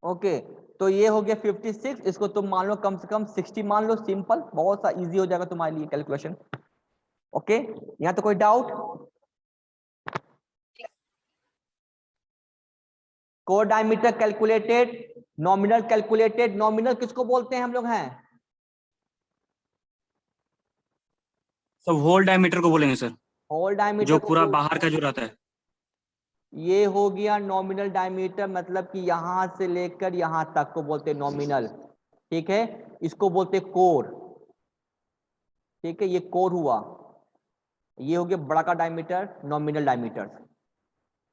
Okay, तो ये हो गया 56, इसको तुम मान लो कम से कम 60 मान लो, सिंपल, बहुत सा इजी हो जाएगा तुम्हारे लिए कैलकुलेशन। ओके, यहाँ तो कोई doubt? Core diameter calculated, nominal calculated. Nominal किसको बोलते हैं हम लोग हैं? सब होल डायमीटर को बोलेंगे सर, होल डायमीटर जो को पूरा बोलते बाहर का जो रहता है। ये हो गया नॉमिनल डायमीटर, मतलब कि यहां से लेकर यहां तक को बोलते हैं नॉमिनल। ठीक है, इसको बोलते हैं कोर। ठीक है, ये कोर हुआ। ये हो गया बड़ा का डायमीटर, नॉमिनल डायमीटर।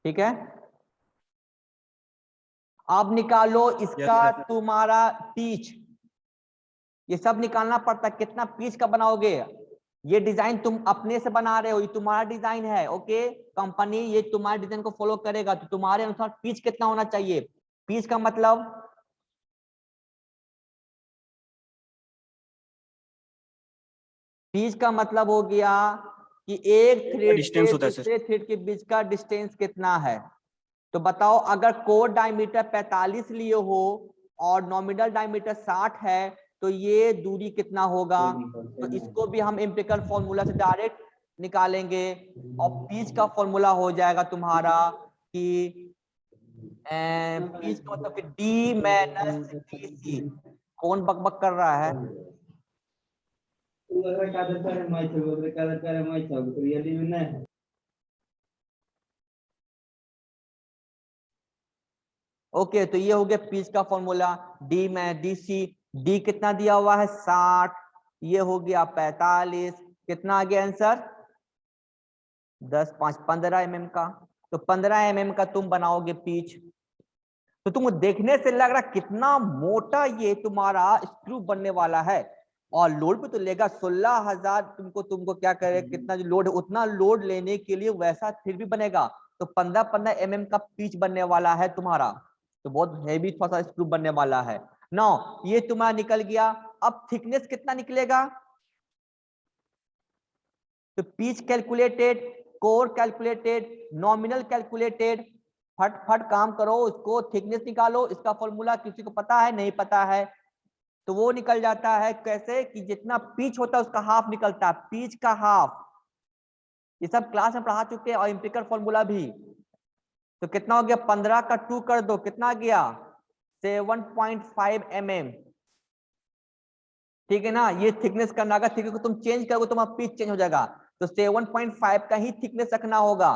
ठीक है, अब निकालो यस इसका सर। तुम्हारा पीच। ये सब निकालना पड़ता है, कितना पीच का बनाओगे। ये डिजाइन तुम अपने से बना रहे हो, ये तुम्हारा डिजाइन है। ओके, कंपनी ये तुम्हारे डिजाइन को फॉलो करेगा, तो तुम्हारे अनुसार पीच कितना होना चाहिए। पीच का मतलब, पीच का मतलब हो गया कि एक थ्रेड डिस्टेंस से होता है सर। दूसरे थ्रेड के बीच का डिस्टेंस कितना है। तो बताओ, अगर कोर डायमीटर 45 लिए हो और नॉमिनल डायमीटर 60 है, तो ये दूरी कितना होगा। तो इसको भी हम एम्पिरिकल फॉर्मूला से डायरेक्ट निकालेंगे, और पीच का फॉर्मूला हो जाएगा तुम्हारा कि पीच का मतलब कि डी माइनस डी सी। कौन बकबक कर रहा है? ओके, तो ये हो गया पीच का फॉर्मूला, डी में डी सी। डी कितना दिया हुआ है 60, ये हो गया 45। कितना आ गया आंसर? 10 5 15 mm का। तो 15 mm का तुम बनाओगे पीच। तो तुमको देखने से लग रहा कितना मोटा ये तुम्हारा स्क्रू बनने वाला है, और लोड पे तो लेगा 16,000। तुमको तुमको क्या करे, कितना जो लोड है उतना लोड लेने के लिए वैसा फिर भी बनेगा। तो 15 mm का पीच बनने वाला है तुम्हारा, तो बहुत हैवी थोड़ा सा स्क्रू बनने वाला है। नौ, ये तुम्हारा निकल गया। अब थिकनेस कितना निकलेगा। तो pitch calculated, core calculated, nominal calculated. फट फट काम करो, उसको थिकनेस निकालो। इसका फॉर्मूला किसी को पता है? नहीं पता है, तो वो निकल जाता है कैसे कि जितना पीच होता है उसका हाफ निकलता है, पीच का हाफ। ये सब क्लास में पढ़ा चुके हैं, और एम्पिरिकल फॉर्मूला भी। तो कितना हो गया, 15 का 2 कर दो, कितना गया 7.5 mm। ठीक है ना, ये थिकनेस करना, अगर थिकनेस को तुम चेंज करोगे तो तुम्हारा पिच चेंज हो जाएगा। तो 7.5 का ही थिकनेस रखना होगा।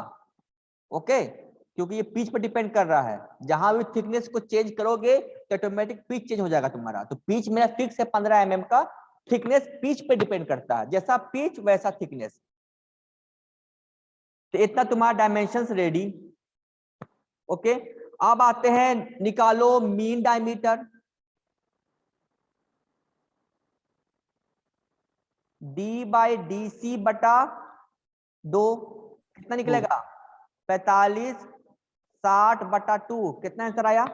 ओके, क्योंकि ये पिच पर डिपेंड कर रहा है, जहां भी थिकनेस को चेंज करोगे तो ऑटोमेटिक पिच चेंज हो जाएगा तुम्हारा। तो पिच मेरा फिक्स है 15 mm का, थिकनेस पिच पे डिपेंड करता है, जैसा पिच वैसा थिकनेस। तो इतना तुम्हारा डायमेंशंस रेडी। ओके, अब आते हैं, निकालो mean diameter. D by D C बटा 2, कितना निकलेगा 45, 60 बटा 2, कितना आंसर आया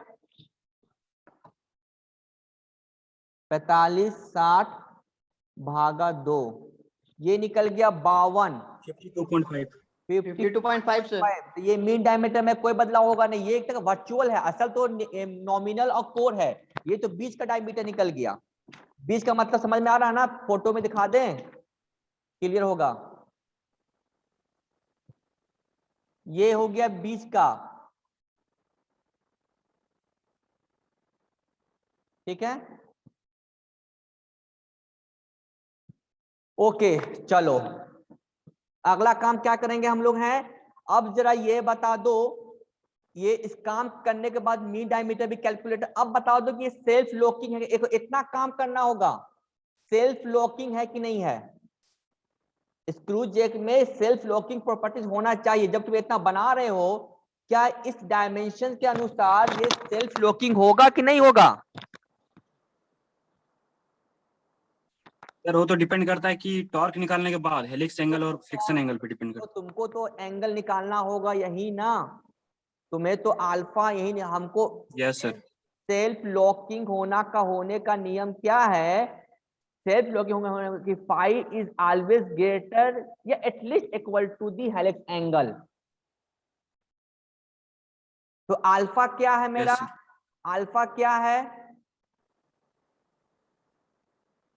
45 60 भागा 2, ये निकल गया 52। 52.5। 52.5 सर। तो ये मीन डायमीटर में कोई बदलाव होगा नहीं, ये एक तरह वर्चुअल है, असल तो नॉमिनल और कोर है। ये तो बीच का डायमीटर निकल गया। बीच का मतलब समझ में आ रहा है ना, फोटो में दिखा दें, क्लियर होगा। ये हो गया बीच का। ठीक है, ओके, चलो अगला काम क्या करेंगे हम लोग हैं। अब जरा ये बता दो, ये इस काम करने के बाद मीन डायमीटर भी कैलकुलेटर। अब बता दो कि ये सेल्फ लॉकिंग है, इतना काम करना होगा, सेल्फ लॉकिंग है कि नहीं है। स्क्रू जैक में सेल्फ लॉकिंग प्रॉपर्टीज होना चाहिए। जब तुम इतना बना रहे हो, क्या इस डायमेंशन के अनुसार ये सेल्फ लॉकिंग होगा कि नहीं होगा। सर वो तो डिपेंड करता है कि टॉर्क निकालने के बाद हेलिक्स एंगल और फ्रिक्शन एंगल पे डिपेंड तो करता तुमको तो एंगल निकालना होगा यही ना, तुम्हें तो अल्फा यही हमको। है। Yes sir. सेल्फ लॉकिंग होने का नियम क्या है। सेल्फ लॉकिंग होने कि फाई इज ऑलवेज ग्रेटर या at least equal to the helix angle. तो अल्फा क्या है यस मेरा, सर। अल्फा क्या है?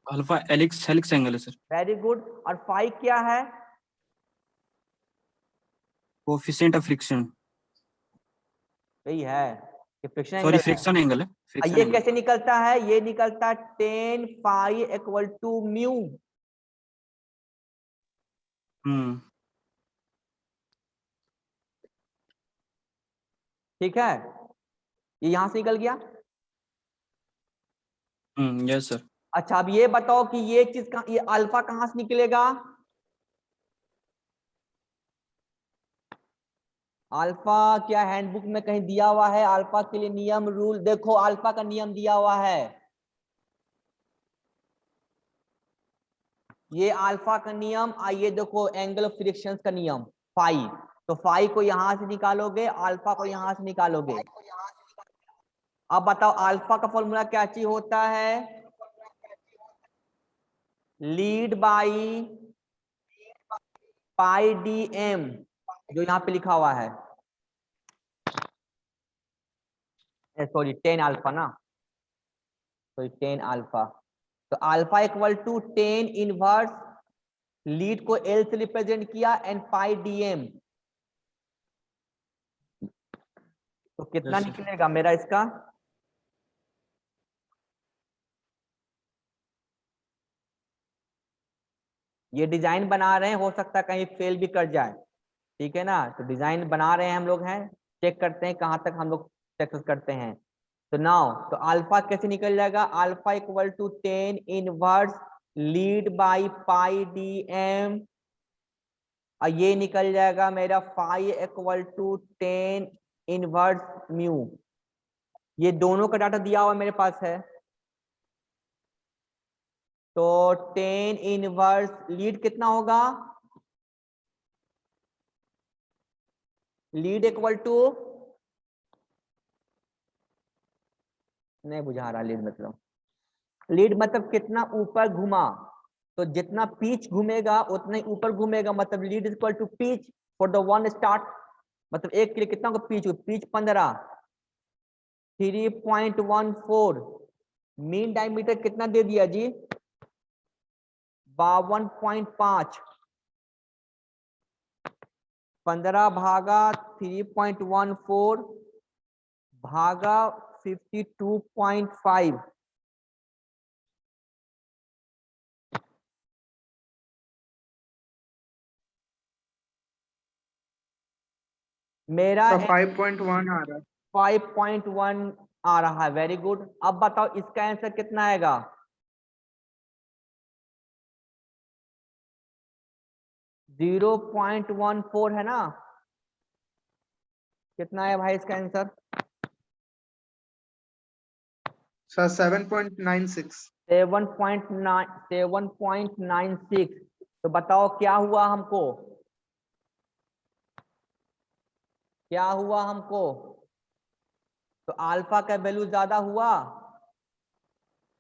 अल्फा हेलिक्स एंगल है सर। Very good. और फाई क्या है? कोफिशिएंट ऑफ फ्रिक्शन, यही है कि फ्रिक्शन सॉरी एंगल है। फ्रिक्शन एंगल है, और फ्रिक्शन ये एंगल। कैसे निकलता है? ये निकलता है tan phi equal to mu. ठीक है, ये यहां से निकल गया। Yes sir. अच्छा अब ये बताओ कि ये चीज कहां, ये अल्फा कहां से निकलेगा? अल्फा क्या हैंडबुक में कहीं दिया हुआ है? अल्फा के लिए नियम रूल देखो, अल्फा का नियम दिया हुआ है। ये अल्फा का नियम, आइए देखो एंगल ऑफ फ्रिक्शन का नियम फाई। तो फाई को यहां से निकालोगे, अल्फा को यहां से निकालोगे। अब बताओ अल्फा का फॉर्मूला क्या चीज होता है? Lead by pi D M, जो यहाँ पे लिखा हुआ है, सॉरी 10 अल्फा ना, सॉरी 10 अल्फा। तो alpha equal to 10 inverse, lead को एल से रिप्रेजेंट किया एंड पाई डी एम। तो कितना यस सर। निकलेगा मेरा इसका? ये डिजाइन बना रहे हैं, हो सकता है कहीं फेल भी कर जाए। ठीक है ना, तो डिजाइन बना रहे हैं हम लोग हैं, चेक करते हैं कहां तक हम लोग सक्सेस करते हैं। तो नाउ तो अल्फा कैसे निकल जाएगा? Alpha equal to 10 inverse lead by pi D M, और ये निकल जाएगा मेरा phi equal to 10 inverse mu. ये दोनों का डाटा दिया हुआ मेरे पास है। तो 10 इनवर्स लीड कितना होगा? लीड इक्वल टू, नहीं बुझा रहा लीड मतलब कितना ऊपर घुमा। तो जितना पीच घूमेगा उतना ही ऊपर घूमेगा, मतलब lead equal to pitch for the one start. मतलब एक के लिए कितना को पीच, पीच 15, 3.14। मीन डायमीटर कितना दे दिया जी? 52.5। 15 भागा 3.14 भागा 52.5। मेरा 5.1 आ रहा है। 5.1 आ रहा है। Very good. अब बताओ इसका आंसर कितना आएगा? 0.14 है ना? कितना है भाई इसका आंसर? सर 7.96। 7.96। तो बताओ क्या हुआ हमको? क्या हुआ हमको? तो अल्फा का वैल्यू ज्यादा हुआ,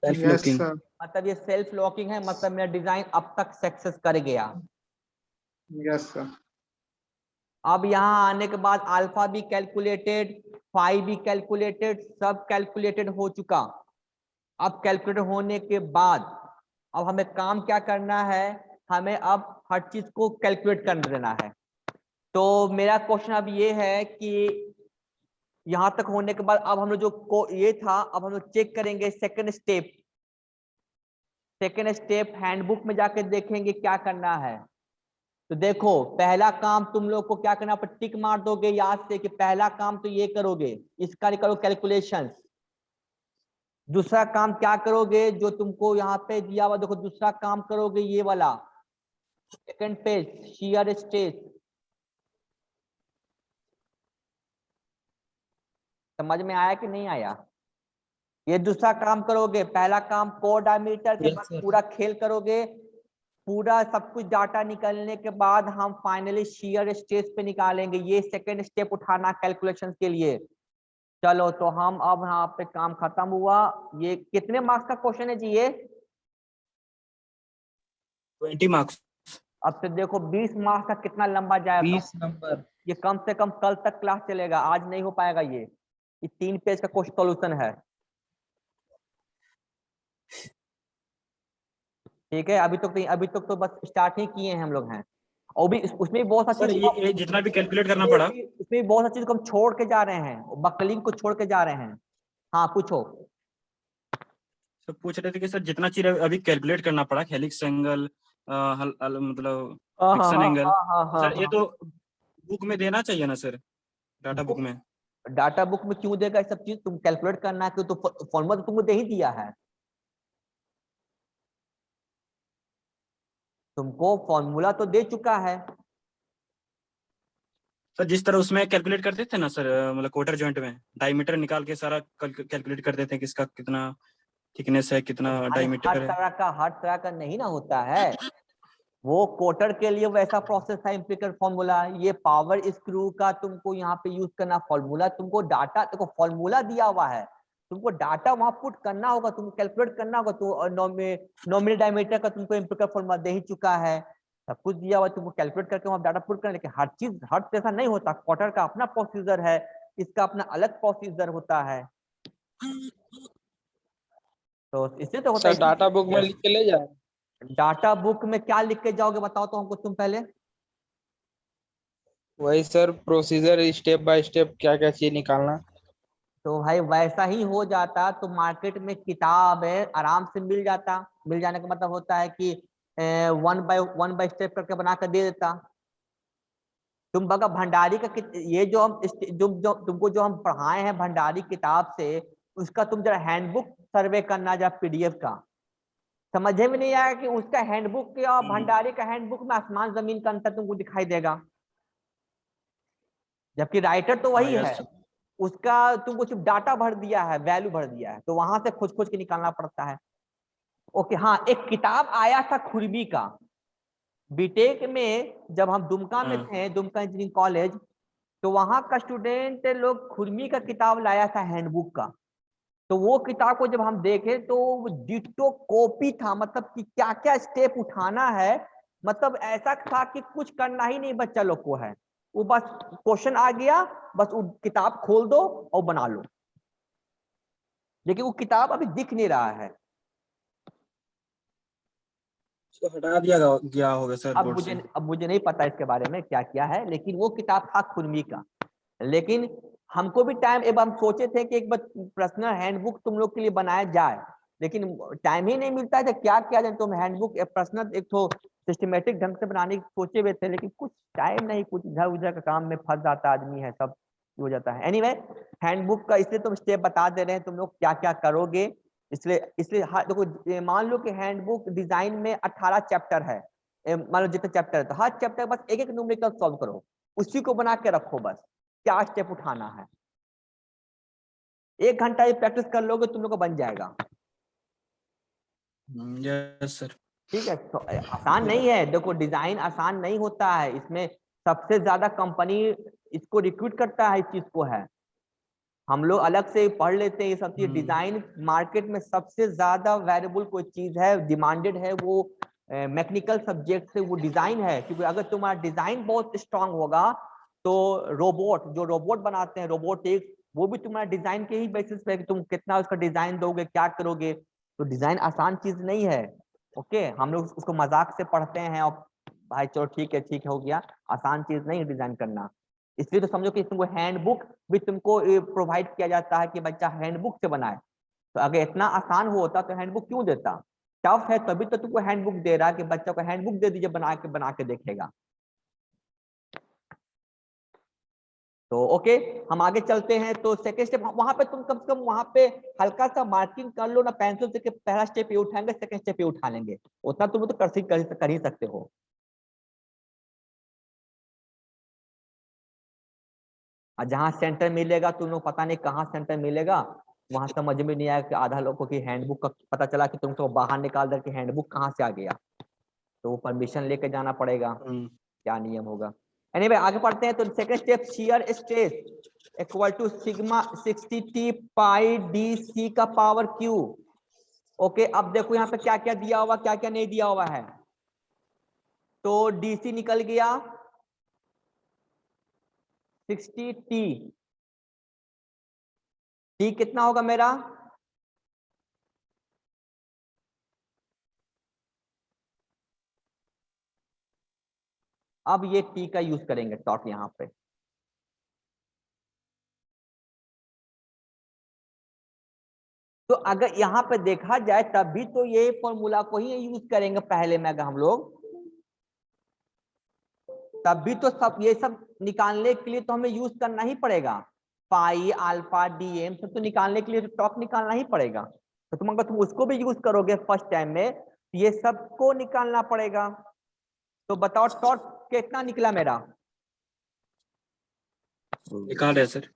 सेल्फ यस लॉकिंग। सर। मतलब ये सेल्फ लॉकिंग है, मतलब मेरा डिजाइन अब तक सक्सेस कर गया। Yes sir. अब यहाँ आने के बाद अल्फा भी कैलकुलेटेड, फाई भी कैलकुलेटेड, सब कैलकुलेटेड हो चुका। अब कैलकुलेटेड होने के बाद अब हमें काम क्या करना है? हमें अब हर चीज को कैलकुलेट कर देना है। तो मेरा क्वेश्चन अब ये है कि यहां तक होने के बाद अब हम लोग जो ये था, अब हम लोग चेक करेंगे second step. Second step handbook में जाके देखेंगे क्या करना है। तो देखो पहला काम तुम लोग को क्या करना, पर टिक मार दोगे याद से कि पहला काम तो ये करोगे, इसका करो कैलकुलेशन। दूसरा काम क्या करोगे जो तुमको यहाँ पे दिया हुआ, देखो दूसरा काम करोगे ये वाला सेकंड पेज शियर स्ट्रेस। समझ में आया कि नहीं आया? ये दूसरा काम करोगे। पहला काम कोर डायमीटर के बाद पूरा खेल करोगे, पूरा सब कुछ डाटा निकलने के बाद हम फाइनली शियर स्ट्रेस पे निकालेंगे। ये सेकंड स्टेप उठाना कैलकुलेशन के लिए। चलो तो हम अब यहाँ पे काम खत्म हुआ। ये कितने मार्क्स का क्वेश्चन है जी ये? 20 मार्क्स। अब से देखो 20 मार्क्स का कितना लंबा जाएगा। 20 नंबर। ये कम से कम कल तक क्लास चलेगा, आज नहीं हो पाएगा ये। ये 3 पेज का क्वेश्चन सॉल्यूशन है। ठीक है, अभी तक तो बस स्टार्ट ही किए हैं हम लोग हैं, और भी उसमें भी बहुत सर अच्छी ये जितना भी कैलकुलेट करना पड़ा, इसमें भी बहुत अच्छी चीज हम छोड़ के जा रहे हैं, बकलिंग को छोड़ के जा रहे हैं। हाँ पूछो। सर पूछ रहे थे कि सर जितना चीज अभी कैलकुलेट करना पड़ा, हेलिक्स एंगल, मतलब हाँ हाँ फ्रिक्शन हाँ एंगल, हाँ हाँ सर ये हाँ। तो बुक में देना चाहिए ना सर, डाटा बुक में। डाटा बुक में क्यों देगा ये सब चीज? तुम कैलकुलेट करना है तो फॉर्मूला तो तुमको दे ही दिया है, तुमको फॉर्मूला तो दे चुका है। सर जिस तरह उसमें कैलकुलेट करते थे ना सर, मतलब क्वार्टर जॉइंट में डायमीटर निकाल के सारा कैलकुलेट करते थे कि इसका कितना थिकनेस है, कितना भाई डायमीटर है। हर तरह का नहीं ना होता है, वो कोटर के लिए वैसा प्रोसेस था इम्प्लिकेट फॉर्मूला। ये पावर स्क्रू का तुमको यहाँ पे यूज करना फॉर्मूला, तुमको डाटा देखो फॉर्मूला दिया हुआ है, तुमको डाटा वहां पुट करना होगा, तुमको कैलकुलेट करना होगा। तो नॉमिनल डायमीटर का तुमको इम्प्लिकेट फॉर्मूला दे ही चुका है, सब कुछ दिया हुआ, तुमको कैलकुलेट करके वहां डाटा पुट करना। लेकिन हर चीज हर जैसा नहीं होता, क्वार्टर का अपना प्रोसीजर है, इसका अपना अलग प्रोसीजर होता है, तो इससे तो होता सर डाटा बुक में है। लिख के ले जाए। डाटा बुक में क्या लिख के जाओगे बताओ तो हमको तुम पहले। वही sir procedure, step by step क्या क्या चीज निकालना। तो भाई वैसा ही हो जाता तो मार्केट में किताब है आराम से मिल जाता, मिल जाने का मतलब होता है कि 1 बाय स्टेप करके बना कर दे देता। तुम बगा भंडारी का ये जो हम जो तुमको जो हम पढ़ाए हैं भंडारी किताब से, उसका तुम जरा हैंडबुक सर्वे करना जरा पीडीएफ का, समझे में नहीं आएगा कि उसका हैंडबुक और भंडारी का हैंडबुक में आसमान जमीन का अंतर तुमको दिखाई देगा, जबकि राइटर तो हाँ वही है, यस। उसका तुमको सिर्फ डाटा भर दिया है, वैल्यू भर दिया है, तो वहां से खोज खोज के निकालना पड़ता है। ओके हाँ, एक किताब आया था खुरमी का, बीटेक में जब हम दुमका में हाँ थे, दुमका इंजीनियरिंग कॉलेज, तो वहां का स्टूडेंट लोग खुरमी का किताब लाया था हैंडबुक का। तो वो किताब को जब हम देखे तो वो डिट्टो कॉपी था, मतलब कि क्या क्या स्टेप उठाना है, मतलब ऐसा था कि कुछ करना ही नहीं बच्चा लोग को है, वो बस क्वेश्चन आ गया, बस वो किताब खोल दो और बना लो, लेकिन वो किताब अभी दिख नहीं रहा है। उसको हटा दिया गया होगा सर बोर्ड से। अब मुझे नहीं पता इसके बारे में क्या किया है, लेकिन वो किताब था खुरमी का। लेकिन हमको भी टाइम, एक बार हम सोचे थे कि एक बार पर्सनल हैंडबुक तुम लोग के लिए बनाया जाए, लेकिन टाइम ही नहीं मिलता है, तो क्या किया जाए, तुम हैंडबुक पर्सनल एक तो सिस्टमेटिक ढंग से बनाने की सोचे हुए थे, लेकिन कुछ टाइम नहीं, कुछ इधर उधर का काम में फंस जाता आदमी है, सब हो जाता है। एनीवे हैंडबुक का इसलिए तुम स्टेप बता दे रहे हैं तुम लोग क्या क्या करोगे, इसलिए इसलिए देखो मान लो कि हैंडबुक डिजाइन में 18 चैप्टर है, मान लो जितने चैप्टर है, तो हर चैप्टर बस एक एक न्यूमेरिकल सॉल्व करो, उसी को बना के रखो, बस क्या स्टेप उठाना है, 1 घंटा ये प्रैक्टिस कर लोगे तुम लोग को बन जाएगा। Yes sir. ठीक है, तो आसान नहीं है, देखो डिजाइन आसान नहीं होता है, इसमें सबसे ज्यादा कंपनी इसको रिक्रूट करता है, इस चीज को है, हम लोग अलग से पढ़ लेते हैं ये सब चीज। डिजाइन मार्केट में सबसे ज्यादा वैल्यूबल कोई चीज है, डिमांडेड है, वो मैकेनिकल सब्जेक्ट से वो डिजाइन है, क्योंकि अगर तुम्हारा डिजाइन बहुत स्ट्रांग होगा तो रोबोट, जो रोबोट बनाते हैं रोबोटिक्स, वो भी तुम्हारा डिजाइन के ही बेसिस पे है कि तुम कितना उसका डिजाइन दोगे, क्या करोगे, तो डिजाइन आसान चीज नहीं है। ओके, हम लोग उसको मजाक से पढ़ते हैं और भाई चलो ठीक है हो गया, आसान चीज नहीं है डिजाइन करना। इसलिए तो समझो कि तुमको हैंडबुक भी तुमको प्रोवाइड किया जाता है कि बच्चा हैंडबुक से बनाए, तो अगर इतना आसान होता तो हैंडबुक क्यों देता, टफ है तभी तो तुमको हैंडबुक दे रहा है कि बच्चा को हैंडबुक दे दीजिए, बना के देखेगा। तो ओके, हम आगे चलते हैं, तो सेकंड स्टेप वहां पे तुम कम से कम वहां पे हल्का सा मार्किंग कर लो ना पेंसिल से कि पहला स्टेप ये उठाएंगे, सेकंड स्टेप ये उठा लेंगे, उतना तुम तो कर ही सकते हो। और जहां सेंटर मिलेगा तुम लोग पता नहीं कहाँ सेंटर मिलेगा, वहां समझ में नहीं आया कि आधा लोगों की हैंडबुक का पता चला कि तुमको बाहर निकाल दे कि हैंडबुक कहाँ से आ गया, तो वो परमिशन लेके जाना पड़ेगा, क्या नियम होगा। एनीवे आगे पढ़ते हैं, तो second step shear stress equal to sigma 60t pi D C का पावर क्यू। ओके, अब देखो यहाँ पे क्या क्या दिया हुआ क्या क्या नहीं दिया हुआ है, तो डीसी निकल गया 60t टी कितना होगा मेरा? अब ये टी का यूज करेंगे टॉर्क यहाँ पे। तो अगर यहाँ पे देखा जाए तब भी तो ये फॉर्मूला को ही यूज करेंगे पहले में, अगर हम लोग तब भी तो सब ये सब निकालने के लिए तो हमें यूज करना ही पड़ेगा। पाई अल्फा डी एम सब तो निकालने के लिए तो टॉर्क निकालना ही पड़ेगा। तो तुम अगर तुम उसको भी यूज करोगे फर्स्ट टाइम में तो ये सबको निकालना पड़ेगा। तो बताओ टॉर्क कितना निकला मेरा? निकाल रहे सर।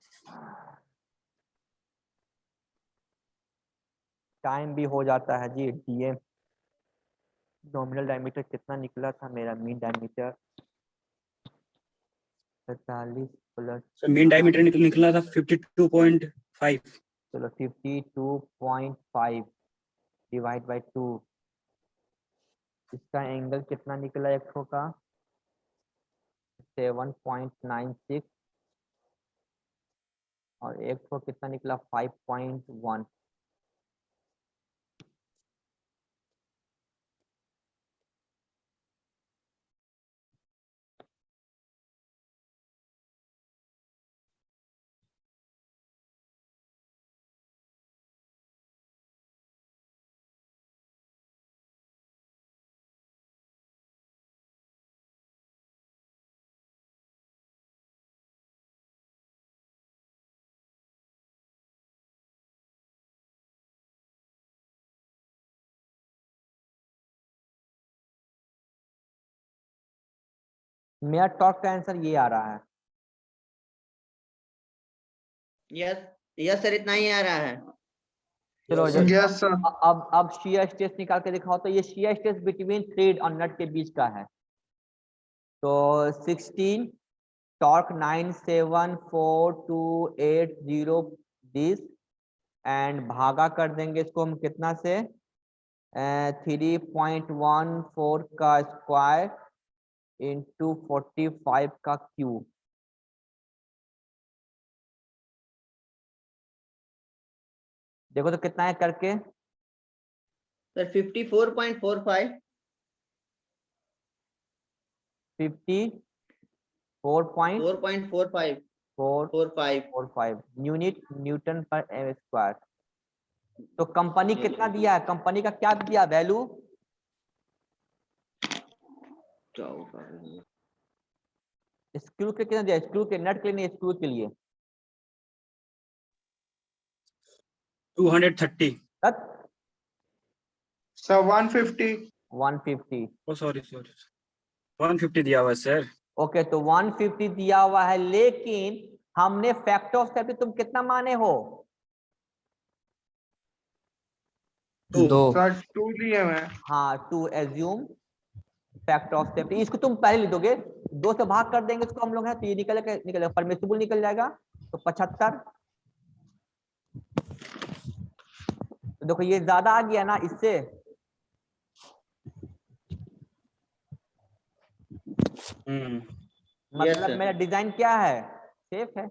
टाइम भी हो जाता है जी। डीएम नॉमिनल डायमीटर कितना निकला था मेरा? Mean diameter 47 plus mean diameter निकला था 52.5। चलो 52.5 डिवाइड बाय 2। इसका एंगल कितना निकला एक ठो का? 7.96 और एक ठो कितना निकला? 5.1। मेरा टॉर्क का आंसर ये आ रहा है। यस यस सर, इतना ही आ रहा है। चलो Yes, जब sir. Yes, sir. अब शियर स्ट्रेस निकाल के दिखाओ। तो ये शियर स्ट्रेस बिटवीन थ्रेड और नट के बीच का है। तो 16 टॉर्क 97428 दिस एंड भागा कर देंगे इसको हम कितना से? 3.14 का स्क्वायर इंटू 45 का क्यूब। देखो तो कितना है करके? सर 54.45। 54.45 4.45 यूनिट न्यूटन पर एम स्क्वायर। तो कंपनी कितना दिया है? कंपनी का क्या दिया वैल्यू? स्क्रू के कितना दिया? स्क्रू के नट के लिए नहीं, स्क्रू के लिए 230। तक Sir, 150. 150। ओ सॉरी 150 दिया हुआ है सर। ओके तो 150 दिया हुआ है, लेकिन हमने फैक्टर ऑफ सेफ्टी तुम कितना माने हो? 2। Sir, 2 लिए हुए हैं. हाँ 2 एज्यूम फैक्टर ऑफ सेफ्टी। इसको तुम पहले लिख दोगे, 2 से भाग कर देंगे इसको हम लोग है तो ये निकलेगा परमिसिबल निकल जाएगा। तो 75। तो देखो ये ज्यादा आ गया ना इससे। मतलब sir. मेरा डिजाइन क्या है? सेफ है।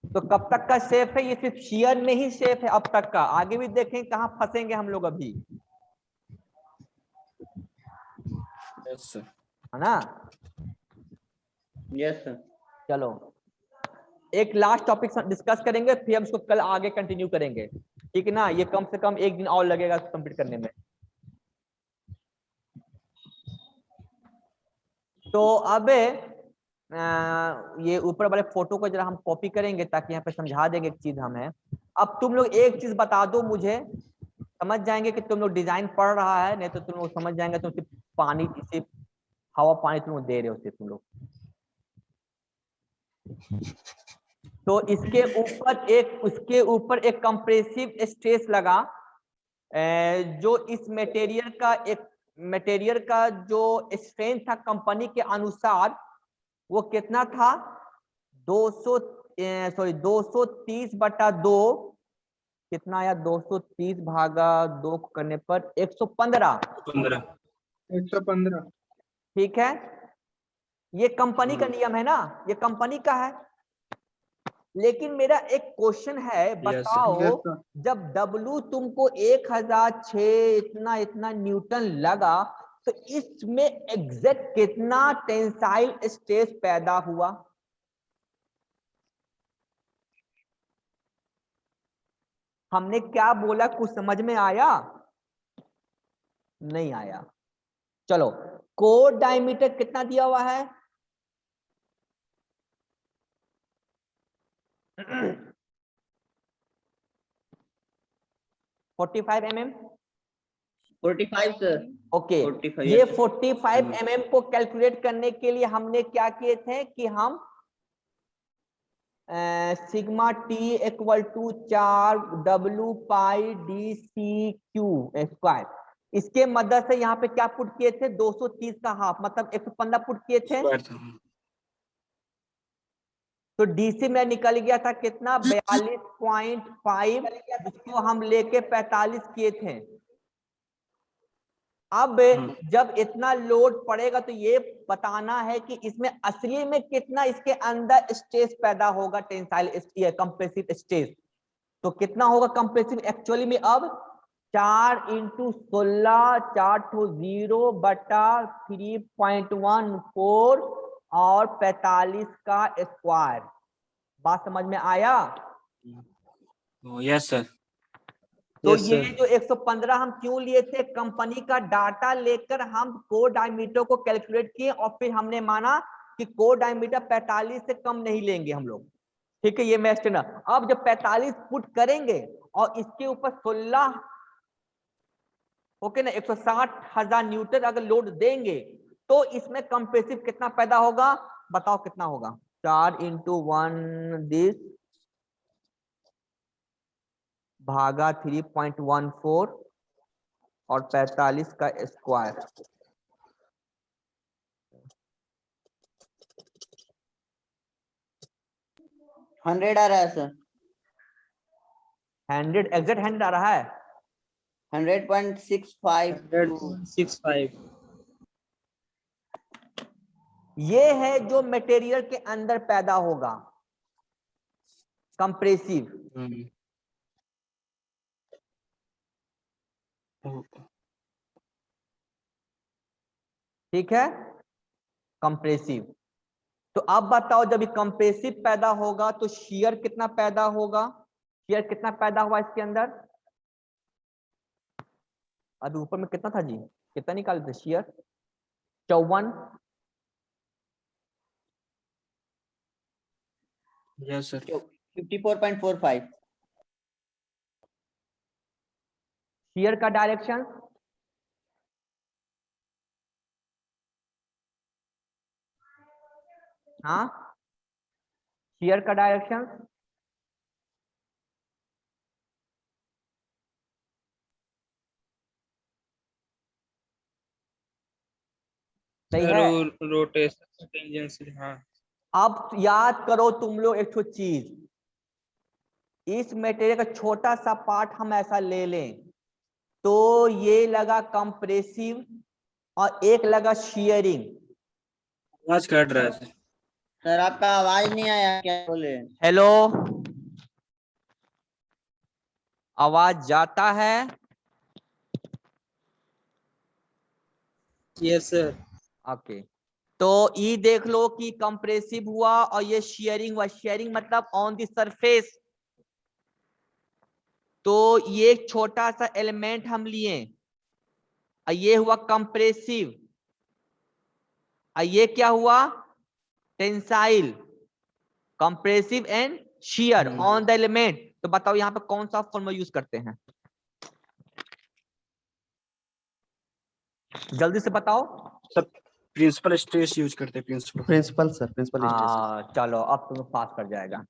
तो कब तक का सेफ है? ये सिर्फ शियर में ही सेफ है अब तक का। आगे भी देखें कहां फंसेंगे हम लोग अभी, यस सर। है ना? Yes sir. चलो एक लास्ट टॉपिक डिस्कस करेंगे, फिर हम इसको कल आगे कंटिन्यू करेंगे, ठीक है ना? ये कम से कम एक दिन और लगेगा कंप्लीट करने में। तो अब ये ऊपर वाले फोटो को जरा हम कॉपी करेंगे ताकि यहाँ पे समझा देंगे एक चीज हमें। अब तुम लोग एक चीज बता दो मुझे, समझ जाएंगे कि तुम लोग डिजाइन पढ़ रहा है, नहीं तो तुम लोग समझ जाएंगे तुम सिर्फ पानी सिर्फ हवा पानी तुम लोग दे रहे हो सिर्फ तुम लोग। तो उसके ऊपर एक कंप्रेसिव स्ट्रेस लगा, जो इस मटेरियल का जो स्ट्रेंथ था कंपनी के अनुसार वो कितना था? 230/2 कितना आया? 230/2 करने पर 115। 15। 115. ठीक है। ये कंपनी का नियम है ना, ये कंपनी का है। लेकिन मेरा एक क्वेश्चन है, बताओ Yes, sir. जब W तुमको 1006 इतना इतना न्यूटन लगा, तो इसमें एग्जैक्ट कितना टेंसाइल स्ट्रेस पैदा हुआ? हमने क्या बोला, कुछ समझ में आया? नहीं आया। चलो, कोर डायमीटर कितना दिया हुआ है? 45 mm। 45 सर। ओके, 45 ये yes. 45 mm को कैलकुलेट करने के लिए हमने क्या किए थे कि हम sigma T equal to 4 W pi DCQ²। इसके मदद से यहाँ पे क्या पुट किए थे, 230 का हाफ मतलब 115 पुट किए थे। स्क्वायर था। तो डीसी में निकल गया था कितना, 42.5, जिसको हम लेके 45 किए थे। अब जब इतना लोड पड़ेगा तो ये बताना है कि इसमें असली में कितना इसके अंदर स्ट्रेस पैदा होगा, टेंसाइल कंप्रेसिव स्ट्रेस। तो कितना होगा कंप्रेसिव एक्चुअली में? अब 4 × 16 4/3.14 और 45 का स्क्वायर। बात समझ में आया? Yes sir. तो Yes, ये sir. जो 115 हम क्यों लिए थे, कंपनी का डाटा लेकर हम कोर डायमीटर को कैलकुलेट किए और फिर हमने माना कि कोर डायमीटर 45 से कम नहीं लेंगे हम लोग। ठीक है, ये मैं स्टैंडर्ड। अब जब 45 पुट करेंगे और इसके ऊपर 16 ओके ना 160,000 न्यूटन अगर लोड देंगे, तो इसमें कंप्रेसिव कितना पैदा होगा? बताओ कितना होगा? 4 × 1 दिस भागा 3.14 और 45 का स्क्वायर। 100 आ रहा है सर। 100 एग्जैक्ट 100 आ रहा है। 100.65 100.65. ये है जो मटेरियल के अंदर पैदा होगा, कंप्रेसिव। ठीक है, कंप्रेसिव। तो अब बताओ, जब ये कंप्रेसिव पैदा होगा तो शियर कितना पैदा होगा? शियर कितना पैदा हुआ इसके अंदर? अभी ऊपर में कितना था जी, कितना निकाले थे शियर? 54। Yes sir. 54.45 शियर का डायरेक्शन हाँ, शियर का डायरेक्शन सही Sir, है। rotation टेंजेंसी, हाँ. अब याद करो तुम लोग एक चीज, इस मटेरियल का छोटा सा पार्ट हम ऐसा ले लें तो ये लगा कंप्रेसिव और एक लगा शियरिंग। आवाज कट रहा है सर। सर आपका आवाज नहीं आया, क्या बोले? हेलो, आवाज जाता है? Yes, sir. ओके, तो ये देख लो कि कंप्रेसिव हुआ और ये शेयरिंग हुआ। शेयरिंग मतलब ऑन द सरफेस। तो ये एक छोटा सा एलिमेंट हम लिए, ये हुआ कंप्रेसिव, ये क्या हुआ? Tensile. Compressive and shear on the element. तो बताओ यहाँ पे कौन सा फॉर्मूला यूज करते हैं, जल्दी से बताओ। सब प्रिंसिपल स्ट्रेस यूज करते हैं। Principal sir principal stress. चलो अब तुम्हें पास कर जाएगा।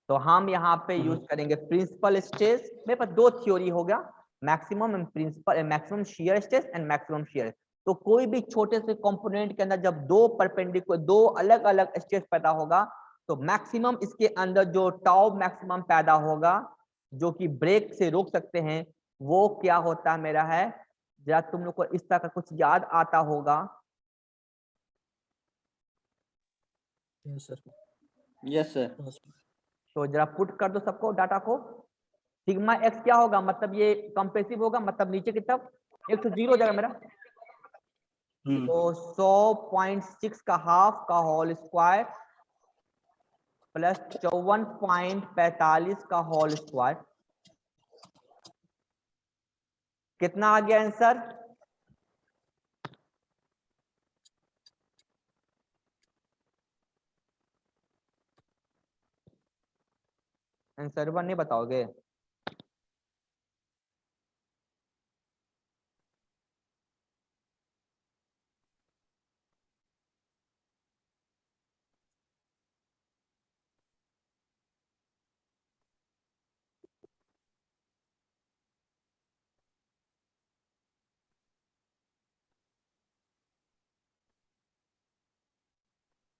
तो हम यहाँ पे यूज करेंगे प्रिंसिपल स्ट्रेस। मेरे पास दो थ्योरी हो गया, maximum and principal, maximum shear stress and maximum shear. तो कोई भी छोटे से कंपोनेंट के अंदर जब दो परपेंडिकुलर, दो अलग अलग स्ट्रेस पैदा होगा, तो मैक्सिमम इसके अंदर जो टाउ मैक्सिमम पैदा होगा, जो कि ब्रेक से रोक सकते हैं, वो क्या होता मेरा है, जरा तुम लोग को इस तरह का कुछ याद आता होगा। Yes sir. Yes sir. तो जरा पुट कर दो सबको डाटा को। सिग्मा एक्स क्या होगा, मतलब ये कंप्रेसिव होगा, मतलब नीचे की तरफ एक तो जीरो हो जाएगा मेरा। तो 100.6 का हाफ का होल स्क्वायर प्लस 54.45 का होल स्क्वायर, कितना आ गया आंसर? आंसर वन नहीं बताओगे?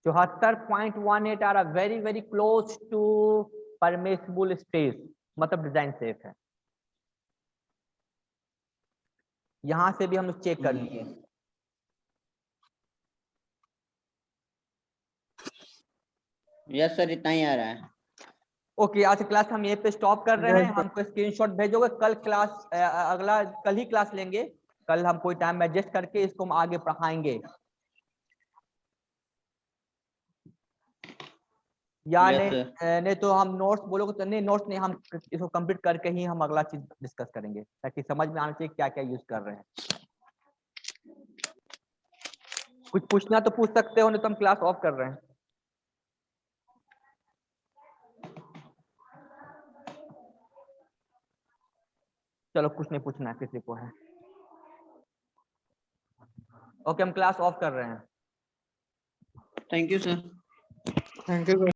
चौहत्तर 0.18 आ रहा, very very close to permissible space, मतलब डिजाइन सेफ है। यहां से भी हम लोग चेक कर लिए। यस सर, इतना ही आ रहा है। ओके, आज की क्लास हम ये पे स्टॉप कर रहे हैं। हमको स्क्रीनशॉट भेजोगे, कल क्लास अगला कल ही क्लास लेंगे। कल हम कोई टाइम एडजस्ट करके इसको हम आगे पढ़ाएंगे, या Yes, नहीं sir. नहीं तो हम नोट्स बोलोगे तो नहीं, नोट्स नहीं, हम इसको कंप्लीट करके ही हम अगला चीज डिस्कस करेंगे, ताकि समझ में आना चाहिए क्या क्या यूज कर रहे हैं। कुछ पूछना तो पूछ सकते हो, नहीं तो हम क्लास ऑफ कर रहे हैं। चलो, कुछ नहीं पूछना है किसी को है। ओके, हम क्लास ऑफ कर रहे हैं। Thank you, sir. Thank you, sir.